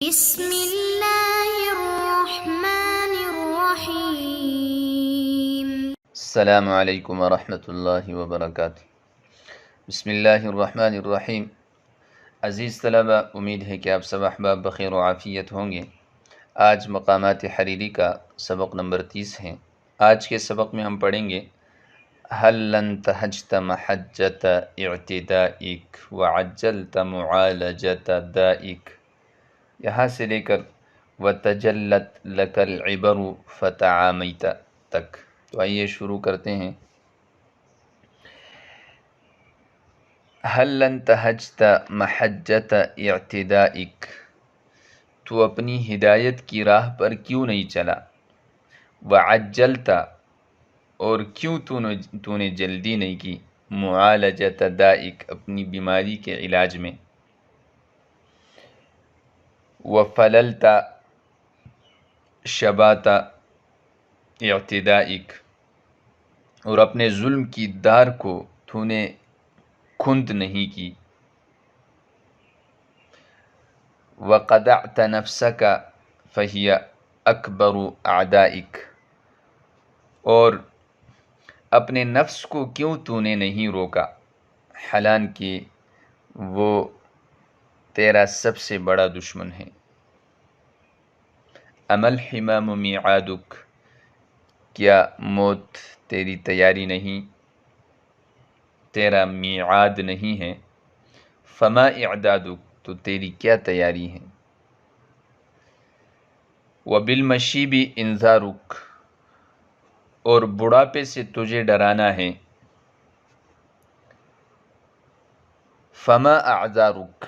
بسم اللہ الرحمن الرحیم۔ السلام علیکم ورحمۃ اللہ وبرکاتہ۔ بسم اللہ الرحمن الرحیم۔ عزیز طلبہ، امید ہے کہ آپ سب احباب بخیر و عافیت ہوں گے۔ آج مقامات حریری کا سبق نمبر 30 ہے۔ آج کے سبق میں ہم پڑھیں گے هل انتهجت محجة اعتدائك وعجلت معالجة دائك، یہاں سے لے کر وتجلت لك العبر فتعاميت تک۔ تو آئیے شروع کرتے ہیں۔ هل انتهجت محجة اعتدائك، تو اپنی ہدایت کی راہ پر کیوں نہیں چلا؟ وعجلت، اور کیوں تو نے جلدی نہیں کی؟ معالجة دائک، اپنی بیماری کے علاج میں۔ وفللت شبات اعتدائک، اور اپنے ظلم کی دار کو تو نے کھند نہیں کی۔ وقدعت نفسك فهي اکبر اعدائک، اور اپنے نفس کو کیوں تو نے نہیں روکا، حالانکہ وہ تیرا سب سے بڑا دشمن ہے۔ ام الحمام میعادک، کیا موت تیری تیاری نہیں، تیرا میعاد نہیں ہے؟ فما اعدادک، تو تیری کیا تیاری ہے؟ وبالمشیب انذارک، اور بڑھاپے سے تجھے ڈرانا ہے۔ فما اعذارک،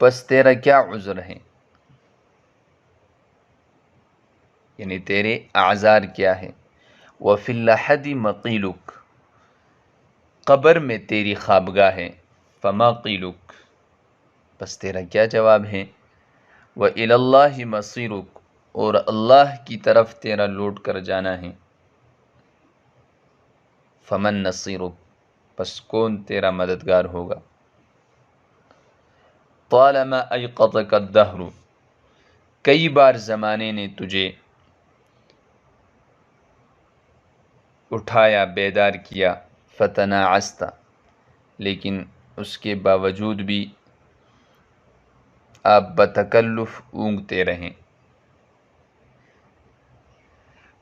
پس تیرا کیا عذر ہے، یعنی تیرے اعذار کیا ہے؟ وفی اللحد مقیلک، قبر میں تیری خوابگاہ ہے۔ فما قیلک، پس تیرا کیا جواب ہے؟ وإلی اللہ مصیرک، اور اللہ کی طرف تیرا لوٹ کر جانا ہے۔ فمن نصیرک، پس کون تیرا مددگار ہوگا؟ طالما ایقظک الدہر، کئی بار زمانے نے تجھے اٹھایا، بیدار کیا۔ فتناعست، لیکن اس کے باوجود بھی آپ بتکلف اونگتے رہیں۔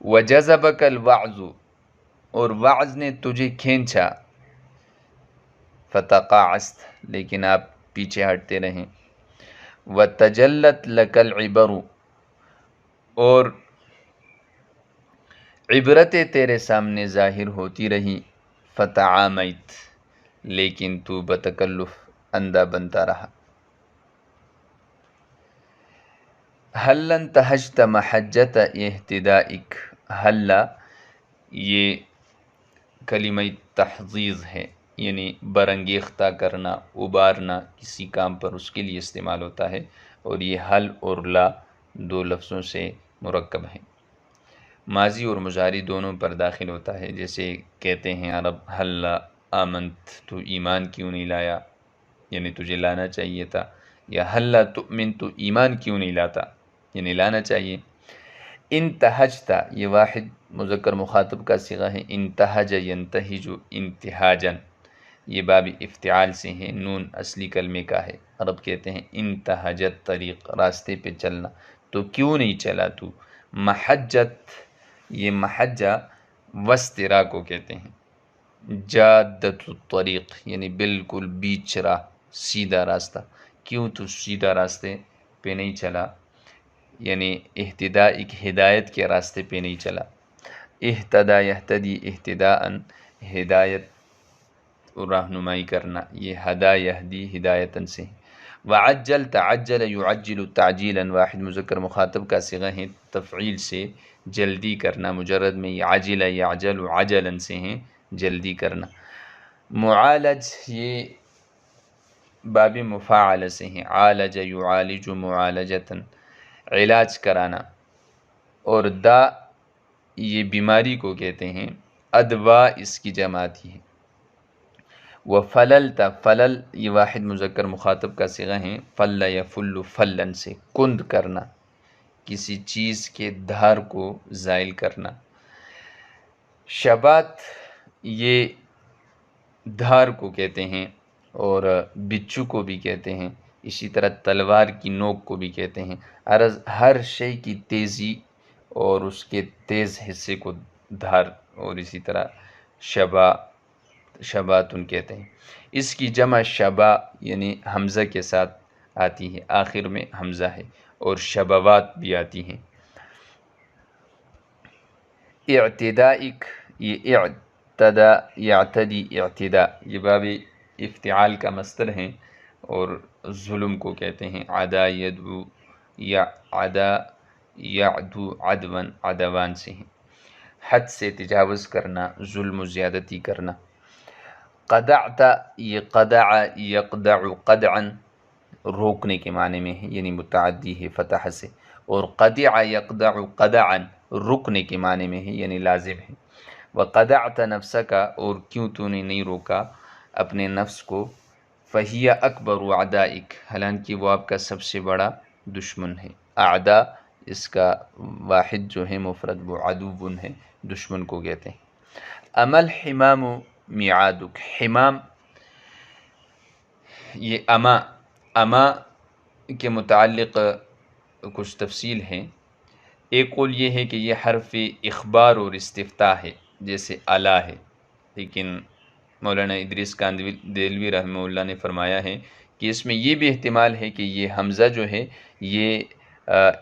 وجذبک الوعظ، اور وعظ نے تجھے کھینچا۔ فتقاعست، لیکن آپ پیچھے ہٹتے رہیں۔ وتجلت لک العبر، اور عبرتیں تیرے سامنے ظاہر ہوتی رہیں۔ فتعامیت، لیکن تو بتکلف اندھا بنتا رہا۔ حل انتہجت محجت اہتدائک، حل یہ کلمہ تحضیض ہے، یعنی برانگیختہ کرنا، ابارنا کسی کام پر، اس کے لیے استعمال ہوتا ہے، اور یہ حل اور لا دو لفظوں سے مرکب ہیں۔ ماضی اور مضارع دونوں پر داخل ہوتا ہے، جیسے کہتے ہیں عرب حل آمنت، تو ایمان کیوں نہیں لایا، یعنی تجھے لانا چاہیے تھا۔ یا حل تؤمن، تو ایمان کیوں نہیں لاتا، یعنی لانا چاہیے۔ انتہجتا، یہ واحد مذکر مخاطب کا صیغہ ہے۔ انتہج ینتہج انتہاجن، یہ باب افتعال سے ہے، نون اصلی کلمے کا ہے۔ عرب کہتے ہیں انتہجت طریق، راستے پہ چلنا، تو کیوں نہیں چلا تو؟ محجت، یہ محجہ وسط راہ کو کہتے ہیں۔ جادت الطریق، یعنی بالکل بیچ راہ، سیدھا راستہ۔ کیوں تو سیدھا راستے پہ نہیں چلا، یعنی اہتدائک، ہدایت کے راستے پہ نہیں چلا۔ اہتدا یہتدی اہتداء، ہدایت رہنمائی کرنا، یہ ہدا یہدی ہدایتاً سے۔ وعجلت، عجل یعجل تعجیلا، واحد مذکر مخاطب کا صیغہ ہے، تفعیل سے جلدی کرنا، مجرد میں عجل یعجل عجلا سے ہیں، جلدی کرنا۔ معالج، یہ باب مفاعل سے ہیں، عالج یعالج معالجتا، علاج کرانا۔ اور دا، یہ بیماری کو کہتے ہیں، ادوا اس کی جماعت ہی ہے۔ وفللت، فلل یہ واحد مذکر مخاطب کا صیغہ ہیں، فل یفل فلن سے کند کرنا، کسی چیز کے دھار کو زائل کرنا۔ شبات یہ دھار کو کہتے ہیں اور بچو کو بھی کہتے ہیں، اسی طرح تلوار کی نوک کو بھی کہتے ہیں۔ عرض ہر شے کی تیزی اور اس کے تیز حصے کو دھار، اور اسی طرح شباتن کہتے ہیں۔ اس کی جمع شبا یعنی حمزہ کے ساتھ آتی ہے، آخر میں حمزہ ہے، اور شبوات بھی آتی ہیں۔ اعتدائک یہ اعتدا یعتدی اعتدا یہ باب افتعال کا مصدر ہیں اور ظلم کو کہتے ہیں۔ عدا یدعو یا عدا یعدو عدون عدوان سے ہیں، حد سے تجاوز کرنا، ظلم و زیادتی کرنا۔ قدعت یہ قدع یقدع قدعا روکنے کے معنی میں ہے، یعنی متعدی ہے فتح سے، اور قدع یقدع قدعا رکنے کے معنی میں ہے، یعنی لازم ہے۔ وقدعت نفسک اور کیوں تو نے نہیں روکا اپنے نفس کو، فہی اکبر اعدائک حالانکہ وہ آپ کا سب سے بڑا دشمن ہے۔ اعدا اس کا واحد جو ہے مفرد وہ عدوٌ ہے، دشمن کو کہتے ہیں۔ امل حمام میعادک، حمام یہ اما کے متعلق کچھ تفصیل ہے۔ ایک قول یہ ہے کہ یہ حرف اخبار اور استفتاء ہے جیسے الا ہے، لیکن مولانا ادریس کاندیلوی رحمہ اللہ نے فرمایا ہے کہ اس میں یہ بھی احتمال ہے کہ یہ حمزہ جو ہے یہ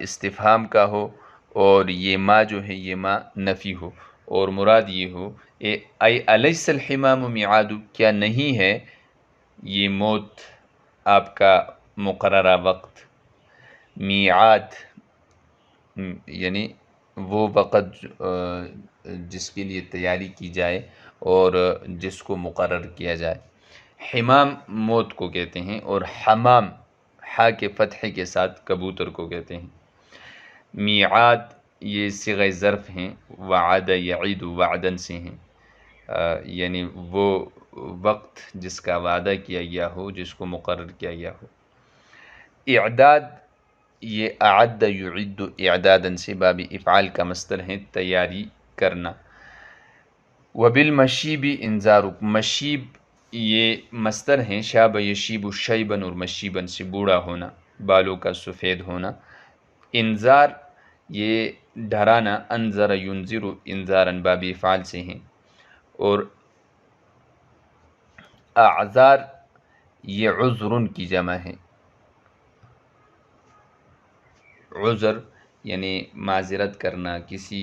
استفہام کا ہو، اور یہ ما جو ہے یہ ما نفی ہو، اور مراد یہ ہو ای الیس الحمام میعاد، کیا نہیں ہے یہ موت آپ کا مقررہ وقت، میعاد یعنی وہ وقت جس کے لیے تیاری کی جائے اور جس کو مقرر کیا جائے۔ حمام موت کو کہتے ہیں، اور حمام ہا کے فتحے کے ساتھ کبوتر کو کہتے ہیں۔ میعاد یہ صیغہ ظرف ہیں، وعد یعید وعدن سے ہیں، یعنی وہ وقت جس کا وعدہ کیا گیا ہو، جس کو مقرر کیا گیا ہو۔ اعداد یہ اعد یعد اعدادا سے باب افعال کا مصدر ہے، تیاری کرنا۔ وبالمشیب انذارک، مشیب یہ مصدر ہیں، شاب یشیب شیبن اور مشیبن سے بوڑھا ہونا، بالوں کا سفید ہونا۔ انذار یہ ڈرانا، انذر ینذر انذارن باب افعال سے ہیں، اور اعذار یہ عذرن کی جمع ہے، عذر یعنی معذرت کرنا، کسی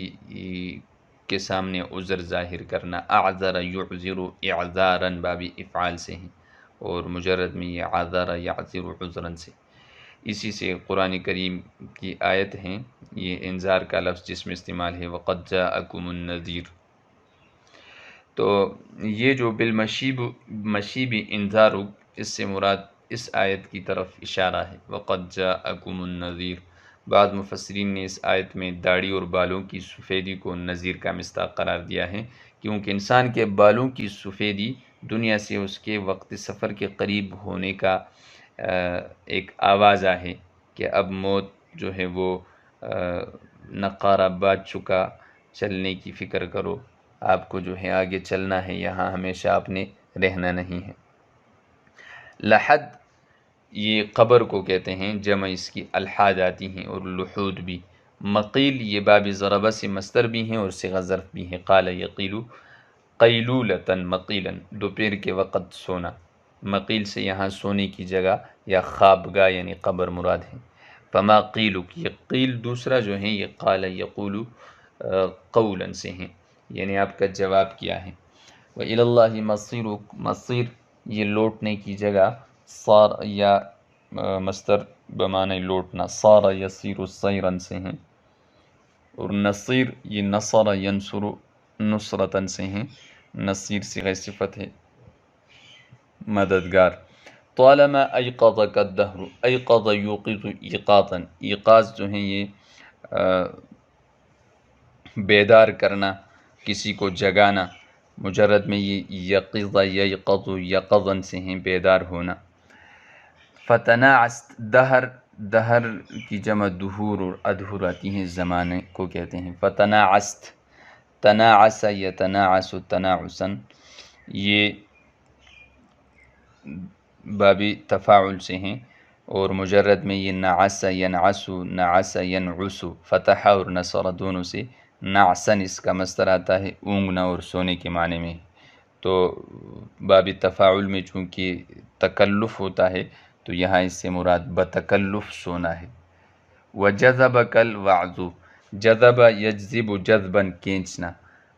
کے سامنے عذر ظاہر کرنا۔ اعذر یعذر اعذارن باب افعال سے ہیں، اور مجرد میں یہ عذر یعذر عذرن سے۔ اسی سے قرآن کریم کی آیت ہیں، یہ انذار کا لفظ جس میں استعمال ہے وقد جاءکم النذیر۔ تو یہ جو بالمشیب مشیب انذار، اس سے مراد اس آیت کی طرف اشارہ ہے، وقد جاءکم النذیر۔ بعض مفسرین نے اس آیت میں داڑھی اور بالوں کی سفیدی کو نذیر کا مصداق قرار دیا ہے، کیونکہ انسان کے بالوں کی سفیدی دنیا سے اس کے وقت سفر کے قریب ہونے کا ایک آوازہ ہے کہ اب موت جو ہے وہ نقارہ بات چکا، چلنے کی فکر کرو، آپ کو جو ہے آگے چلنا ہے، یہاں ہمیشہ آپ نے رہنا نہیں ہے۔ لحد یہ قبر کو کہتے ہیں، جمع اس کی الحاد آتی ہیں اور لحود بھی۔ مقیل یہ باب ضربہ سے مصدر بھی ہیں اور صیغہ ظرف بھی ہیں، قال یقیل قیلولۃ مقیلا، دوپہر کے وقت سونا۔ مقیل سے یہاں سونے کی جگہ یا خوابگاہ یعنی قبر مراد ہے۔ فما قیلک، یہ قیل دوسرا جو ہے یہ قال یقول قولا سے ہیں، یعنی آپ کا جواب کیا ہے۔ وإلی اللہ مصیرک، مصیر یہ لوٹنے کی جگہ، صار یا مصدر بمعنی لوٹنا، صار یصیر صیرا سے ہیں، اور نصیر یہ نصر ینصر نصرتن سے ہیں، نصیر صیغہ صفت ہے، مددگار۔ طالما ایقظک الدہر، ایقظ یوقظ ایقاظا، ایقاظ جو ہیں یہ بیدار کرنا، کسی کو جگانا۔ مجرد میں یہ یقظ یقظ یقظن سے ہیں بیدار ہونا. فتناعست دہر کی جمع دہور اور ادہر آتی ہیں زمانے کو کہتے ہیں. فتناعست تناعس یتناعس تناعسا یہ باب تفاعل سے ہیں اور مجرد میں یہ نعس ینعس نعس ینعس فتح اور نصر دونوں سے. نعسن اس کا مصدر آتا ہے اونگنا اور سونے کے معنی میں. تو باب تفاعل میں چونکہ تکلف ہوتا ہے تو یہاں اس سے مراد بتکلف سونا ہے. وجذبک الوعظ جذب یجذب جذبا کھینچنا.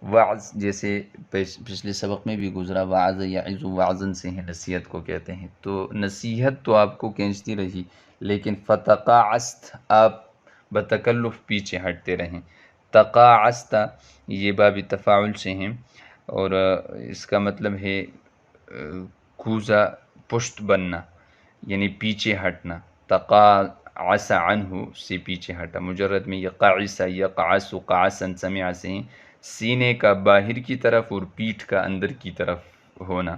وعظ جیسے پچھلے سبق میں بھی گزرا وعظ یعظ وعظن سے ہیں نصیحت کو کہتے ہیں. تو نصیحت تو آپ کو کھینچتی رہی لیکن فتقاعست آپ بتکلف پیچھے ہٹتے رہیں. تقاعست یہ باب تفاعل سے ہیں اور اس کا مطلب ہے کوزہ پشت بننا یعنی پیچھے ہٹنا. تقاعس عنہ سے پیچھے ہٹا. مجرد میں یقعس یقعس قعسا سمع سے ہیں سینے کا باہر کی طرف اور پیٹھ کا اندر کی طرف ہونا.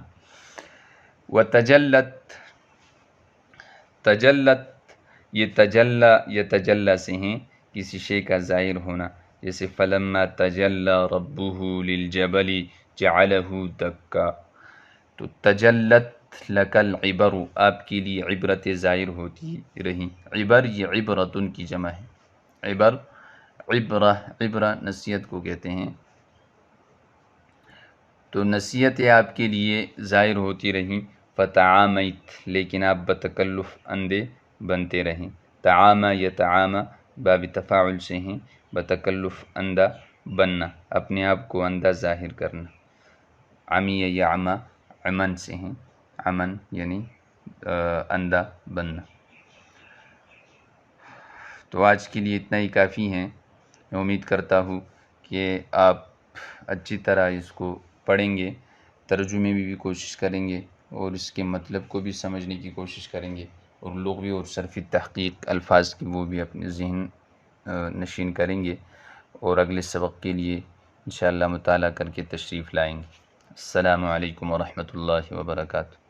وتجلت تجلت یہ تجلی یتجلی سے ہیں کسی شے کا ظاہر ہونا. جیسے فلما تجلی ربہ للجبل جعلہ دکا. تو تجلت لک العبر آپ کے لیے عبرت ظاہر ہوتی رہیں. عبر یہ عبرتن کی جمع ہے. عبر عبرہ نصیحت کو کہتے ہیں. تو نصیحتیں آپ کے لیے ظاہر ہوتی رہیں. فتعامیت لیکن آپ بتکلف اندھے بنتے رہیں. تعامى یتعامى باب تفاعل سے ہیں بتکلف اندھا بننا اپنے آپ کو اندھا ظاہر کرنا. عمی یعمى عمن سے ہیں عمن یعنی اندھا بننا. تو آج کے لیے اتنا ہی کافی ہیں. میں امید کرتا ہوں کہ آپ اچھی طرح اس کو پڑھیں گے, ترجمے میں بھی کوشش کریں گے اور اس کے مطلب کو بھی سمجھنے کی کوشش کریں گے اور لغوی اور صرفی تحقیق الفاظ کی وہ بھی اپنے ذہن نشین کریں گے اور اگلے سبق کے لیے انشاءاللہ مطالعہ کر کے تشریف لائیں گے. السلام علیکم ورحمۃ اللہ وبرکاتہ.